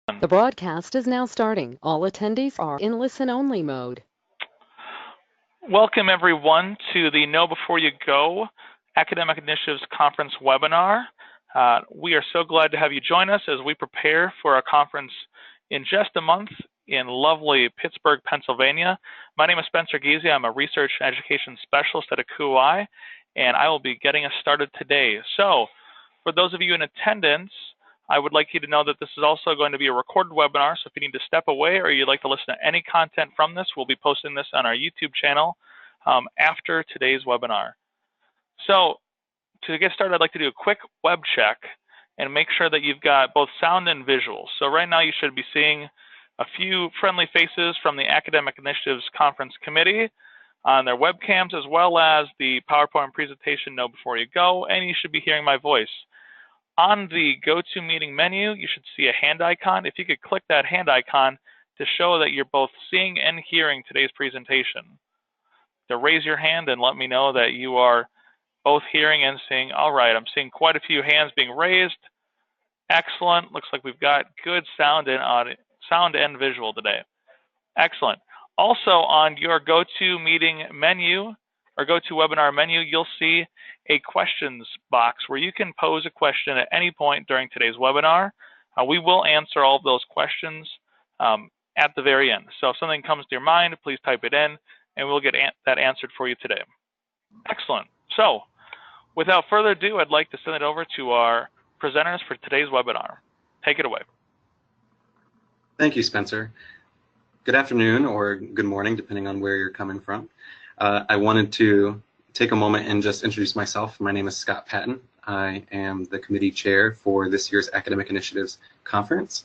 The broadcast is now starting. All attendees are in listen-only mode. Welcome, everyone, to the Know Before You Go Academic Initiatives Conference webinar. We are so glad to have you join us as we prepare for our conference in just a month in lovely Pittsburgh, Pennsylvania. My name is Spencer Giese. I'm a Research and Education Specialist at ACUI, and I will be getting us started today. So, for those of you in attendance, I would like you to know that this is also going to be a recorded webinar, so if you need to step away or you'd like to listen to any content from this, we'll be posting this on our YouTube channel after today's webinar. So to get started, I'd like to do a quick web check and make sure that you've got both sound and visual. So right now you should be seeing a few friendly faces from the Academic Initiatives Conference Committee on their webcams, as well as the PowerPoint presentation Know Before You Go, and you should be hearing my voice. On the GoToMeeting menu, you should see a hand icon. If you could click that hand icon to show that you're both seeing and hearing today's presentation. To raise your hand and let me know that you are both hearing and seeing. All right, I'm seeing quite a few hands being raised. Excellent. Looks like we've got good sound and visual today. Excellent. Also on your GoToMeeting menu or GoToWebinar menu, you'll see a questions box where you can pose a question at any point during today's webinar. We will answer all of those questions at the very end. So if something comes to your mind, please type it in and we'll get that answered for you today. Excellent. So without further ado, I'd like to send it over to our presenters for today's webinar. Take it away. Thank you, Spencer. Good afternoon or good morning, depending on where you're coming from. I wanted to take a moment and just introduce myself. My name is Scott Patton. I am the committee chair for this year's Academic Initiatives Conference.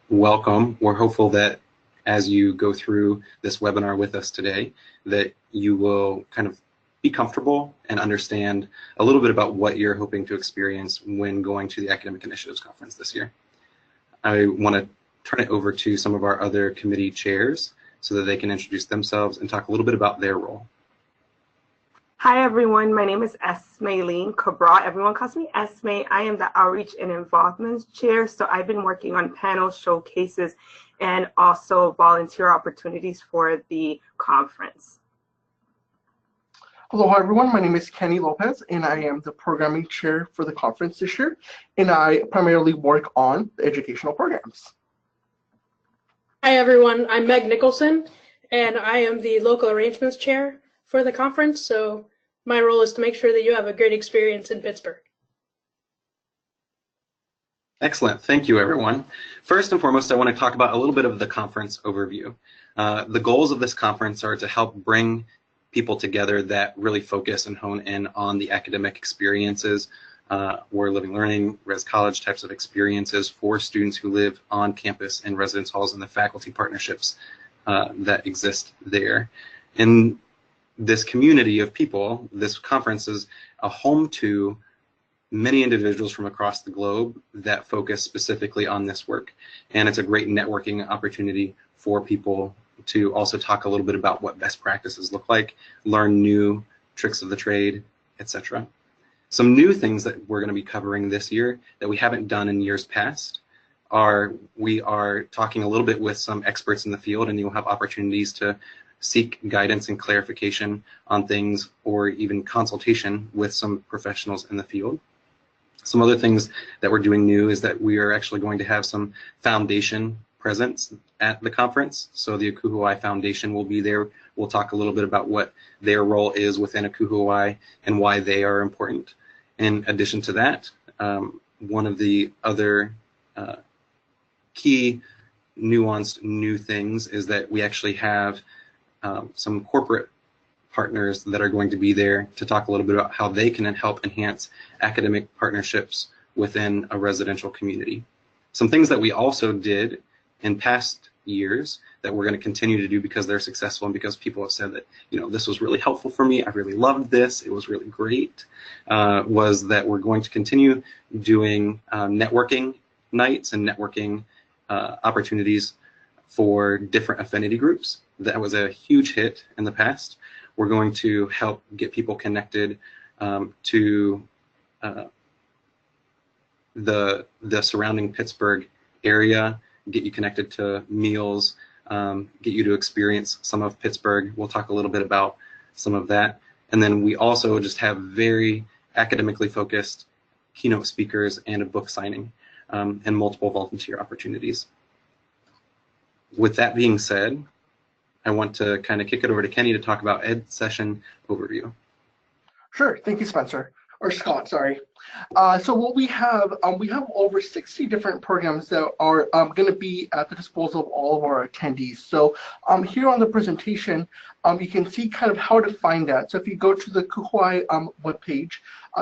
Welcome. We're hopeful that as you go through this webinar with us today, that you will kind of be comfortable and understand a little bit about what you're hoping to experience when going to the Academic Initiatives Conference this year. I want to turn it over to some of our other committee chairs so that they can introduce themselves and talk a little bit about their role. Hi everyone, my name is Esmeline Cabral. Everyone calls me Esme. I am the Outreach and Involvement Chair, so I've been working on panel showcases and also volunteer opportunities for the conference. Hello, everyone. My name is Kenny Lopez, and I am the programming chair for the conference this year, and I primarily work on the educational programs. Hi, everyone. I'm Meg Nicholson, and I am the local arrangements chair for the conference, so my role is to make sure that you have a great experience in Pittsburgh. Excellent. Thank you, everyone. First and foremost, I want to talk about a little bit of the conference overview. The goals of this conference are to help bring people together that really focus and hone in on the academic experiences or living learning, res college types of experiences for students who live on campus in residence halls and the faculty partnerships that exist there. In this community of people, this conference is a home to many individuals from across the globe that focus specifically on this work. And it's a great networking opportunity for people to also talk a little bit about what best practices look like, learn new tricks of the trade, etc. Some new things that we're going to be covering this year that we haven't done in years past are we are talking a little bit with some experts in the field, and you'll have opportunities to seek guidance and clarification on things or even consultation with some professionals in the field. Some other things that we're doing new is that we are actually going to have some foundation presence at the conference. So the ACUI Foundation will be there. We'll talk a little bit about what their role is within ACUI and why they are important. In addition to that, one of the other key nuanced new things is that we actually have some corporate partners that are going to be there to talk a little bit about how they can help enhance academic partnerships within a residential community. Some things that we also did in past years that we're going to continue to do because they're successful and because people have said that, you know, this was really helpful for me, I really loved this, it was really great, was that we're going to continue doing networking nights and networking opportunities for different affinity groups. That was a huge hit in the past. We're going to help get people connected to the surrounding Pittsburgh area, get you connected to meals, get you to experience some of Pittsburgh. We'll talk a little bit about some of that. And then we also just have very academically focused keynote speakers and a book signing, and multiple volunteer opportunities. With that being said, I want to kind of kick it over to Kenny to talk about Ed Session overview. Sure, thank you, Spencer, or Scott, sorry. So what we have over 60 different programs that are going to be at the disposal of all of our attendees. So here on the presentation, you can see kind of how to find that. So if you go to the Kuhuai webpage,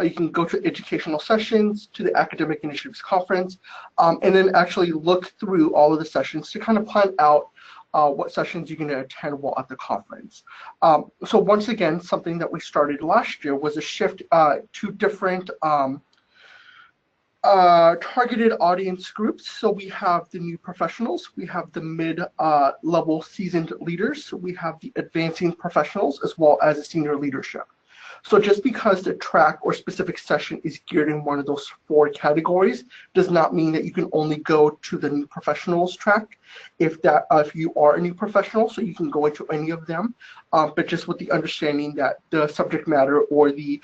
you can go to educational sessions, to the Academic Initiatives Conference, and then actually look through all of the sessions to kind of plan out what sessions you're going to attend while at the conference. So once again, something that we started last year was a shift to different targeted audience groups. So we have the new professionals, we have the mid-level seasoned leaders, we have the advancing professionals, as well as the senior leadership. So just because the track or specific session is geared in one of those 4 categories does not mean that you can only go to the new professionals track if you are a new professional, so you can go into any of them, but just with the understanding that the subject matter or the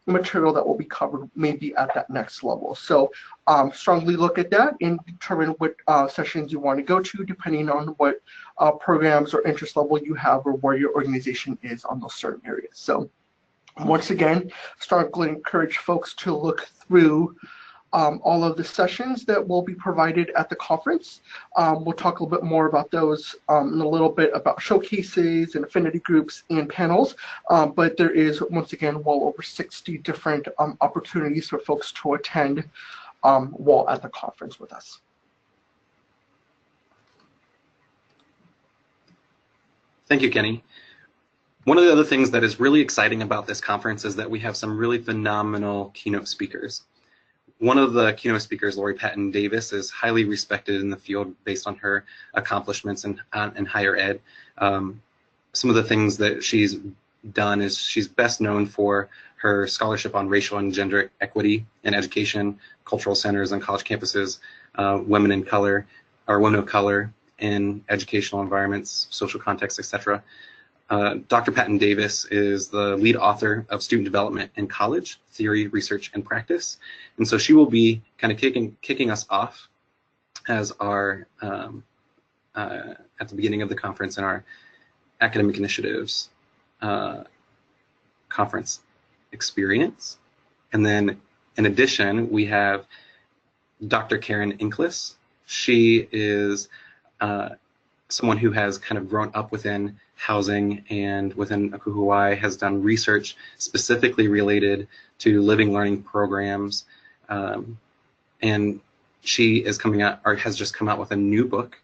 material that will be covered may be at that next level. So strongly look at that and determine what sessions you want to go to depending on what programs or interest level you have or where your organization is on those certain areas. So once again, strongly encourage folks to look through all of the sessions that will be provided at the conference. We'll talk a little bit more about those in a little bit about showcases and affinity groups and panels, but there is, once again, well over 60 different opportunities for folks to attend while at the conference with us. Thank you, Kenny. One of the other things that is really exciting about this conference is that we have some really phenomenal keynote speakers. One of the keynote speakers, Lori Patton Davis, is highly respected in the field based on her accomplishments in higher ed. Some of the things that she's done is she's best known for her scholarship on racial and gender equity in education, cultural centers and college campuses, women in color, or women of color in educational environments, social contexts, etc. Dr. Patton Davis is the lead author of Student Development in College, Theory, Research, and Practice. And so she will be kind of kicking us off as our, at the beginning of the conference in our Academic Initiatives conference experience. And then in addition, we have Dr. Karen Inklis. She is someone who has kind of grown up within housing and within Kuhuai, has done research specifically related to living learning programs, and she is coming out, or has just come out with a new book,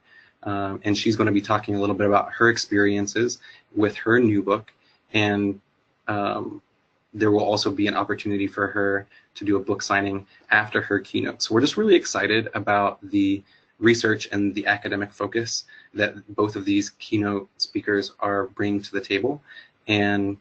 and she's going to be talking a little bit about her experiences with her new book, and there will also be an opportunity for her to do a book signing after her keynote. So we're just really excited about the research and the academic focus that both of these keynote speakers are bringing to the table. And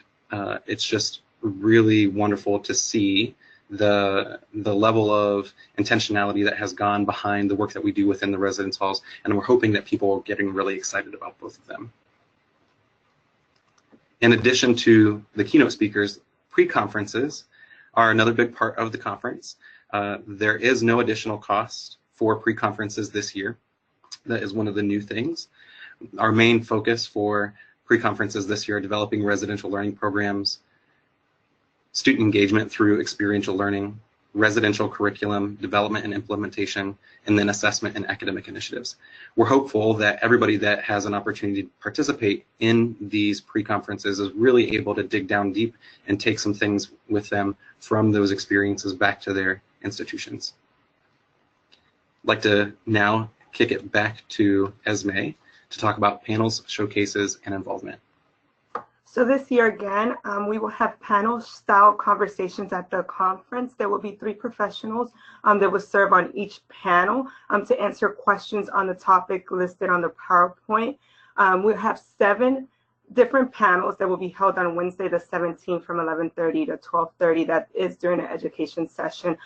it's just really wonderful to see the level of intentionality that has gone behind the work that we do within the residence halls. And we're hoping that people are getting really excited about both of them. In addition to the keynote speakers, pre-conferences are another big part of the conference. There is no additional cost for pre-conferences this year. That is one of the new things. Our main focus for pre-conferences this year are developing residential learning programs, student engagement through experiential learning, residential curriculum development and implementation, and then assessment and academic initiatives. We're hopeful that everybody that has an opportunity to participate in these pre-conferences is really able to dig down deep and take some things with them from those experiences back to their institutions. I'd like to now kick it back to Esme to talk about panels, showcases, and involvement. So this year again, we will have panel-style conversations at the conference. There will be 3 professionals that will serve on each panel to answer questions on the topic listed on the PowerPoint. We'll have 7 different panels that will be held on Wednesday the 17th from 11:30 to 12:30. That is during the education session.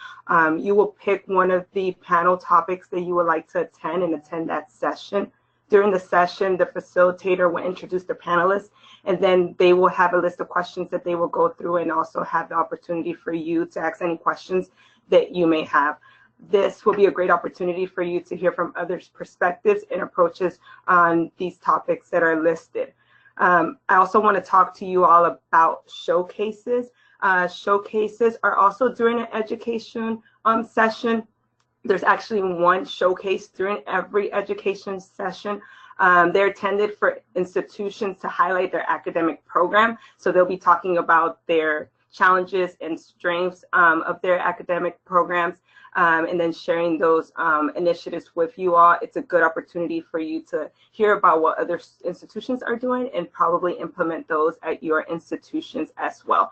You will pick one of the panel topics that you would like to attend and attend that session. During the session, the facilitator will introduce the panelists, and then they will have a list of questions that they will go through and also have the opportunity for you to ask any questions that you may have. This will be a great opportunity for you to hear from others' perspectives and approaches on these topics that are listed. I also want to talk to you all about showcases. Showcases are also during an education session. There's actually one showcase during every education session. They're intended for institutions to highlight their academic program. So they'll be talking about their challenges and strengths of their academic programs, and then sharing those initiatives with you all. It's a good opportunity for you to hear about what other institutions are doing and probably implement those at your institutions as well.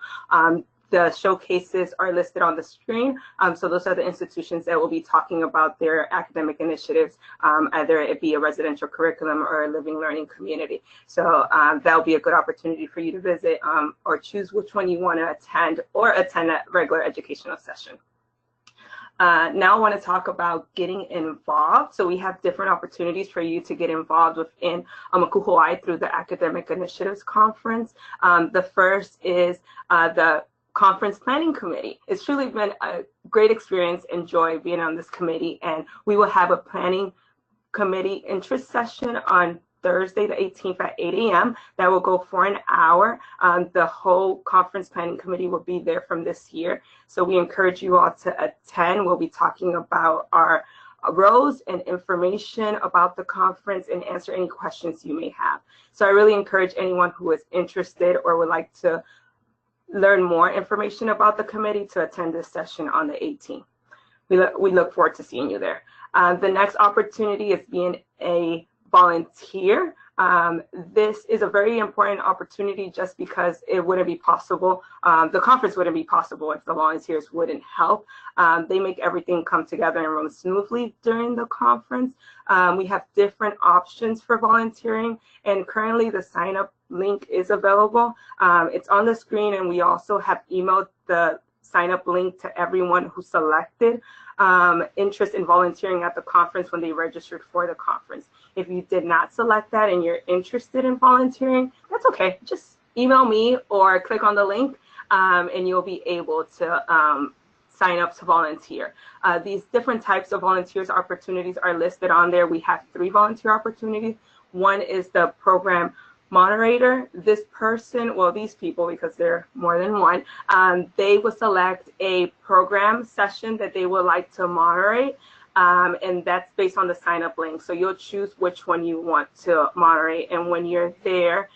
The showcases are listed on the screen. So those are the institutions that will be talking about their academic initiatives, either it be a residential curriculum or a living learning community. So that'll be a good opportunity for you to visit or choose which one you want to attend or attend a regular educational session. Now I want to talk about getting involved. So we have different opportunities for you to get involved within Kuhuai through the Academic Initiatives Conference. The first is the Conference Planning Committee. It's truly been a great experience and joy being on this committee, and we will have a planning committee interest session on Thursday the 18th at 8 a.m. that will go for an hour. The whole Conference Planning Committee will be there from this year, so we encourage you all to attend. We'll be talking about our roles and information about the conference and answer any questions you may have. So I really encourage anyone who is interested or would like to learn more information about the committee to attend this session on the 18th. We look forward to seeing you there. The next opportunity is being a volunteer. This is a very important opportunity just because it wouldn't be possible. The conference wouldn't be possible if the volunteers wouldn't help. They make everything come together and run smoothly during the conference. We have different options for volunteering, and currently the sign-up link is available. It's on the screen, and we also have emailed the sign-up link to everyone who selected interest in volunteering at the conference when they registered for the conference. If you did not select that and you're interested in volunteering, that's okay. Just email me or click on the link, and you'll be able to sign up to volunteer. These different types of volunteers opportunities are listed on there. We have 3 volunteer opportunities. One is the program moderator. This person, well, these people, because they're more than one, they will select a program session that they would like to moderate, and that's based on the sign-up link. So you'll choose which one you want to moderate, and when you're there,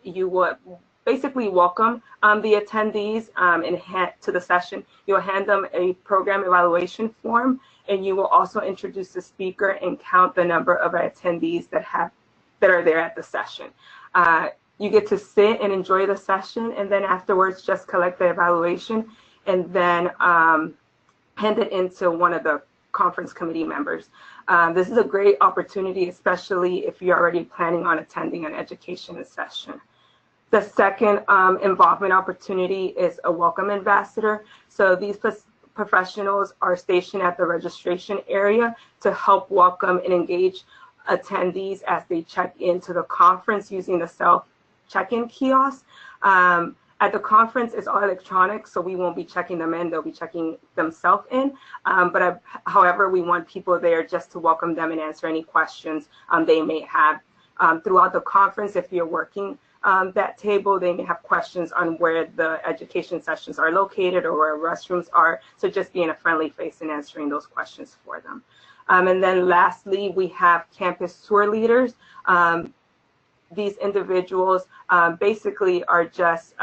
you would basically welcome the attendees to the session. You'll hand them a program evaluation form, and you will also introduce the speaker and count the number of attendees that are there at the session. You get to sit and enjoy the session, and then afterwards just collect the evaluation and then hand it into one of the conference committee members. This is a great opportunity, especially if you're already planning on attending an education session. The second involvement opportunity is a welcome ambassador. So these professionals are stationed at the registration area to help welcome and engage attendees as they check into the conference using the self check-in kiosk. At the conference, it's all electronic, so we won't be checking them in. They'll be checking themselves in. However, we want people there just to welcome them and answer any questions they may have. Throughout the conference, if you're working that table, they may have questions on where the education sessions are located or where restrooms are. So just being a friendly face and answering those questions for them. And then lastly, we have campus tour leaders. These individuals basically are just,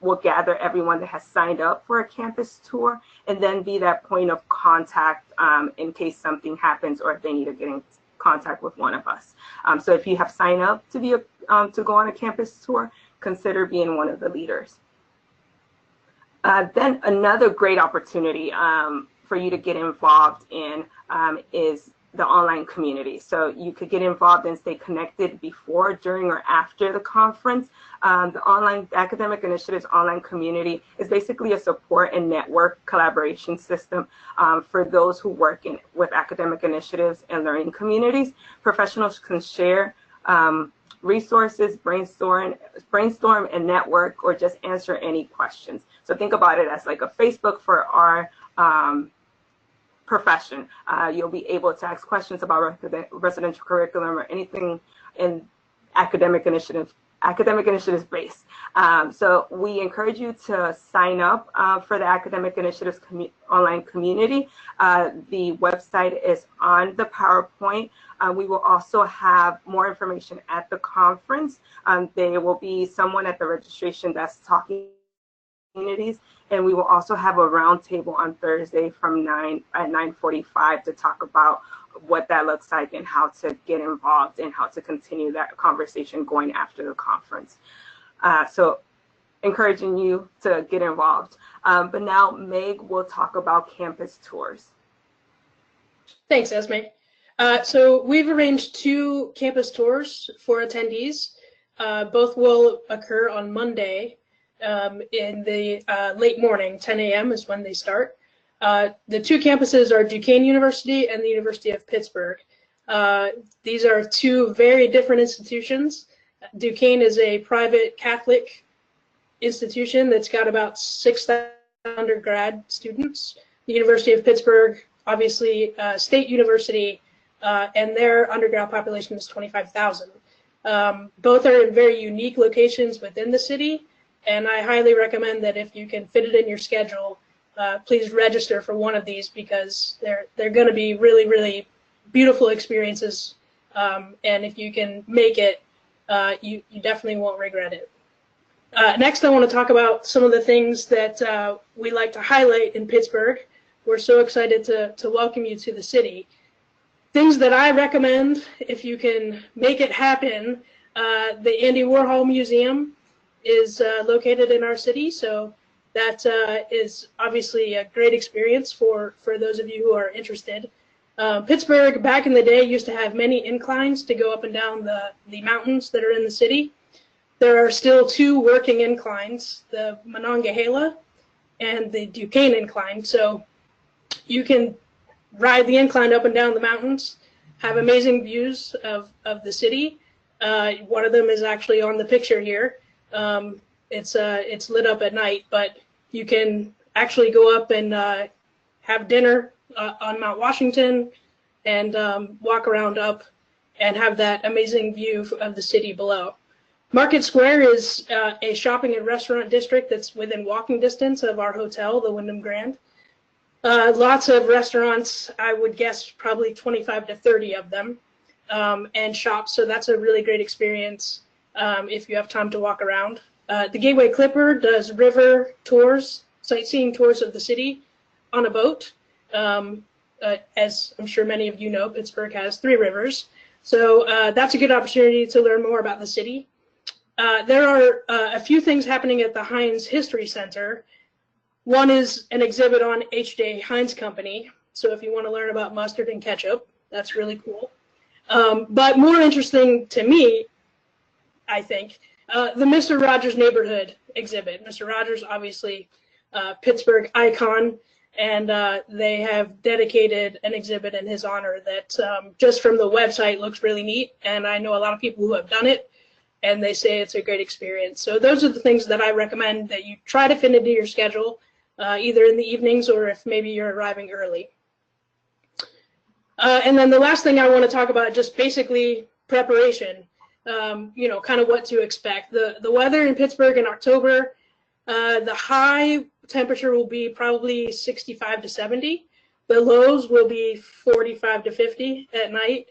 will gather everyone that has signed up for a campus tour and then be that point of contact in case something happens or if they need to get in contact with one of us. So if you have signed up to be to go on a campus tour, consider being one of the leaders. Then another great opportunity for you to get involved in is the online community. So you could get involved and stay connected before, during, or after the conference. The Academic Initiatives online community is basically a support and network collaboration system for those who work with academic initiatives and learning communities. Professionals can share resources, brainstorm and network, or just answer any questions. So think about it as like a Facebook for our profession. You'll be able to ask questions about residential curriculum or anything in academic initiatives based. So we encourage you to sign up for the Academic Initiatives online community. The website is on the PowerPoint. We will also have more information at the conference. There will be someone at the registration desk talking communities, and we will also have a roundtable on Thursday from 9:45 to talk about what that looks like and how to get involved and how to continue that conversation going after the conference. So encouraging you to get involved. But now Meg will talk about campus tours. Thanks, Esme. So we've arranged 2 campus tours for attendees. Both will occur on Monday in the late morning. 10 a.m. is when they start. The 2 campuses are Duquesne University and the University of Pittsburgh. These are 2 very different institutions. Duquesne is a private Catholic institution that's got about 6,000 undergrad students. The University of Pittsburgh, obviously a state university, and their undergrad population is 25,000. Both are in very unique locations within the city, and I highly recommend that if you can fit it in your schedule, please register for one of these, because they're going to be really, really beautiful experiences. And if you can make it, you definitely won't regret it. Next, I want to talk about some of the things that we like to highlight in Pittsburgh. We're so excited to welcome you to the city. Things that I recommend, if you can make it happen, the Andy Warhol Museum is located in our city, so that is obviously a great experience for those of you who are interested. Pittsburgh, back in the day, used to have many inclines to go up and down the mountains that are in the city. There are still 2 working inclines, the Monongahela and the Duquesne incline. So you can ride the incline up and down the mountains, have amazing views of the city. One of them is actually on the picture here. It's lit up at night, but you can actually go up and have dinner on Mount Washington and walk around up and have that amazing view of the city below. Market Square is a shopping and restaurant district that's within walking distance of our hotel, the Wyndham Grand. Lots of restaurants, I would guess probably 25 to 30 of them, and shops, so that's a really great experience if you have time to walk around. The Gateway Clipper does river tours, sightseeing tours of the city on a boat. As I'm sure many of you know, Pittsburgh has 3 rivers, so that's a good opportunity to learn more about the city. There are a few things happening at the Heinz History Center. One is an exhibit on H.J. Heinz Company, so if you want to learn about mustard and ketchup, that's really cool. But more interesting to me, I think, the Mr. Rogers Neighborhood exhibit. Mr. Rogers, obviously, Pittsburgh icon, and they have dedicated an exhibit in his honor that just from the website looks really neat, and I know a lot of people who have done it, and they say it's a great experience. So those are the things that I recommend that you try to fit into your schedule, either in the evenings or if maybe you're arriving early. And then the last thing I want to talk about, just basically preparation, you know, kind of what to expect. The weather in Pittsburgh in October, the high temperature will be probably 65 to 70. The lows will be 45 to 50 at night.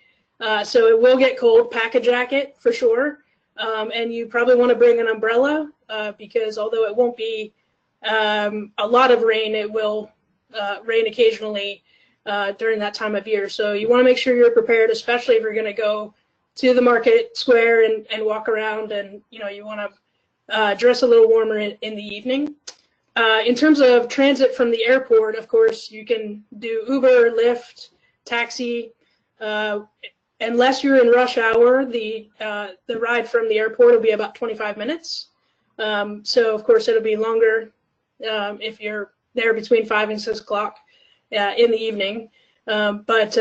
So it will get cold. Pack a jacket for sure. And you probably want to bring an umbrella because although it won't be a lot of rain, it will rain occasionally during that time of year. So you want to make sure you're prepared, especially if you're going to go to the market square and walk around, and you know, you want to dress a little warmer in the evening. In terms of transit from the airport, of course, you can do Uber, Lyft, taxi. Unless you're in rush hour, the ride from the airport will be about 25 minutes. So of course it'll be longer if you're there between 5 and 6 o'clock in the evening. But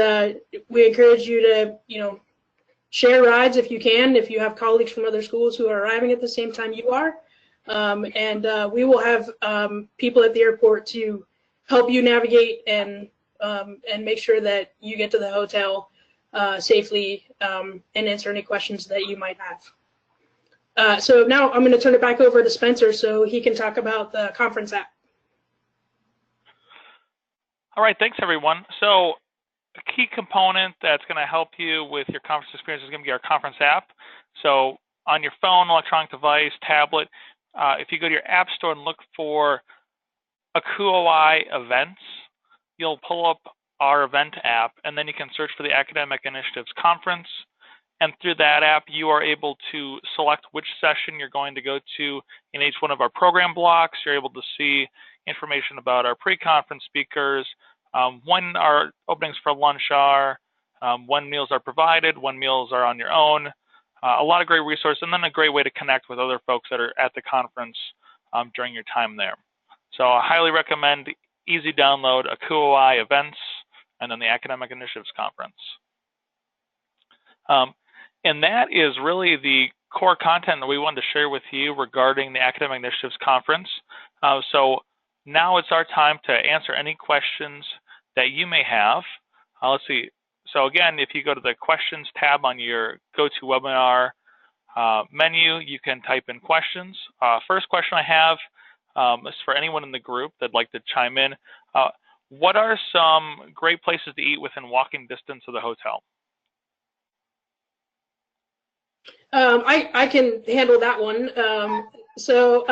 we encourage you to, share rides if you can, if you have colleagues from other schools who are arriving at the same time you are. And we will have people at the airport to help you navigate and make sure that you get to the hotel safely and answer any questions that you might have. So now I'm going to turn it back over to Spencer so he can talk about the conference app. All right, thanks everyone. So a key component that's going to help you with your conference experience is going to be our conference app. So on your phone, electronic device, tablet, if you go to your app store and look for ACUOI events, you'll pull up our event app, and then you can search for the Academic Initiatives Conference. And through that app, you are able to select which session you're going to go to in each one of our program blocks. You're able to see information about our pre-conference speakers, when our openings for lunch are, when meals are provided, when meals are on your own. A lot of great resources, and then a great way to connect with other folks that are at the conference during your time there. So I highly recommend easy download ACUOI events and then the Academic Initiatives Conference. And that is really the core content that we wanted to share with you regarding the Academic Initiatives Conference. So now it's our time to answer any questions that you may have. Let's see. So again, if you go to the questions tab on your GoToWebinar menu, you can type in questions. First question I have is for anyone in the group that'd like to chime in. What are some great places to eat within walking distance of the hotel? I can handle that one. So,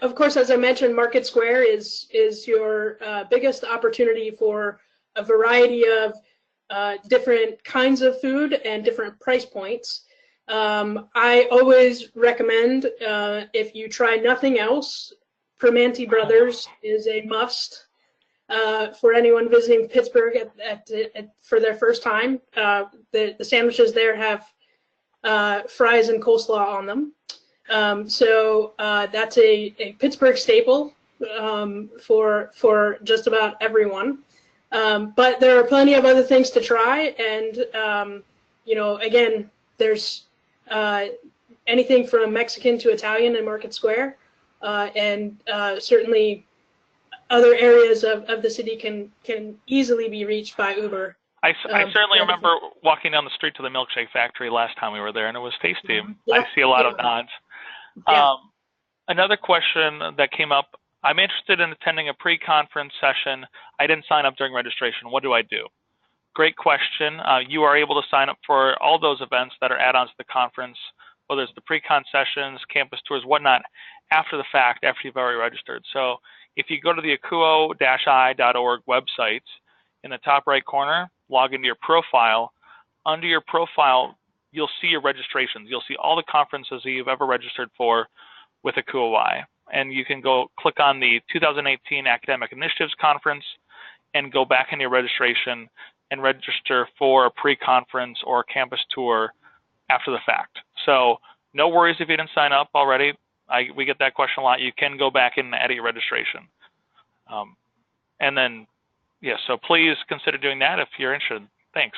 of course, as I mentioned, Market Square is your biggest opportunity for a variety of different kinds of food and different price points. I always recommend, if you try nothing else, Primanti Brothers is a must for anyone visiting Pittsburgh for their first time. The sandwiches there have fries and coleslaw on them. So that's a Pittsburgh staple for just about everyone. But there are plenty of other things to try, and again, there's anything from Mexican to Italian in Market Square, and certainly other areas of the city can easily be reached by Uber. I certainly remember walking down the street to the milkshake factory last time we were there, and it was tasty. Yeah, I see a lot of nods. Yeah. Another question that came up, I'm interested in attending a pre-conference session. I didn't sign up during registration. What do I do? Great question. You are able to sign up for all those events that are add-ons to the conference, whether it's the pre-con sessions, campus tours, whatnot, after the fact, after you've already registered. So if you go to the acuo-i.org website, in the top right corner, log into your profile. Under your profile, you'll see your registrations. You'll see all the conferences that you've ever registered for with ACUOI. And you can go click on the 2018 Academic Initiatives Conference and go back in your registration and register for a pre-conference or a campus tour after the fact. So no worries if you didn't sign up already. We get that question a lot. You can go back and edit your registration. And then, yeah, so please consider doing that if you're interested. Thanks.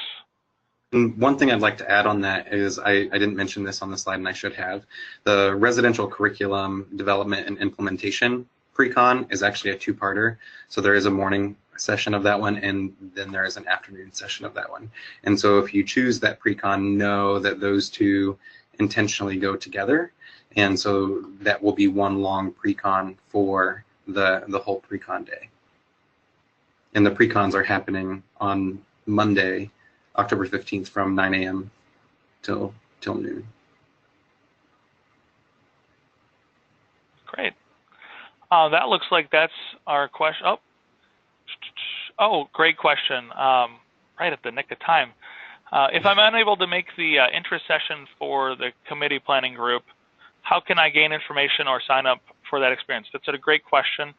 And one thing I'd like to add on that is, I didn't mention this on the slide and I should have, the residential curriculum development and implementation pre-con is actually a two-parter. So there is a morning session of that one, and then there is an afternoon session of that one. And so if you choose that pre-con, know that those two intentionally go together. And so that will be one long pre-con for the whole pre-con day. And the pre-cons are happening on Monday, October 15th from 9 a.m. till noon. Great. That looks like that's our question. Oh, great question. Right at the nick of time. If I'm unable to make the interest session for the committee planning group, how can I gain information or sign up for that experience? That's a great question.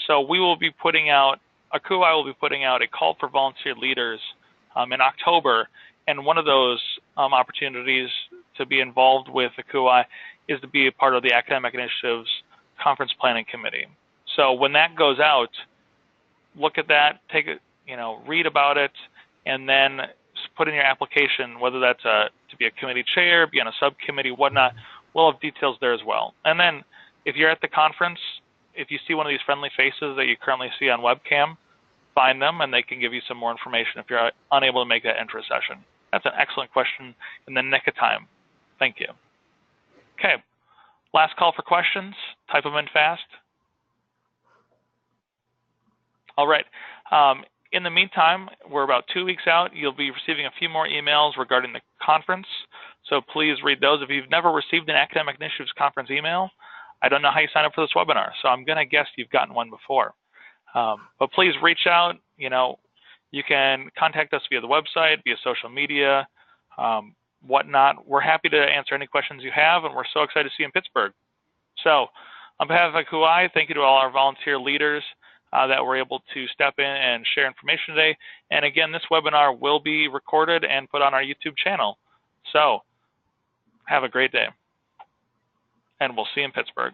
So we will be putting out, ACUOI will be putting out a call for volunteer leaders in October. And one of those opportunities to be involved with the KUI is to be a part of the Academic Initiatives Conference Planning Committee. So when that goes out, look at that, take it, read about it, and then put in your application, whether that's to be a committee chair, be on a subcommittee, whatnot. We'll have details there as well. And then if you're at the conference, if you see one of these friendly faces that you currently see on webcam, find them and they can give you some more information if you're unable to make that intro session. That's an excellent question in the nick of time. Thank you. Okay, last call for questions. Type them in fast. All right. In the meantime, we're about 2 weeks out. You'll be receiving a few more emails regarding the conference, so please read those. If you've never received an Academic Initiatives Conference email, I don't know how you sign up for this webinar, so I'm going to guess you've gotten one before. But please reach out. You can contact us via the website, via social media, whatnot. We're happy to answer any questions you have, and we're so excited to see you in Pittsburgh. So on behalf of KUI, thank you to all our volunteer leaders that were able to step in and share information today. And again, this webinar will be recorded and put on our YouTube channel. So have a great day, and we'll see you in Pittsburgh.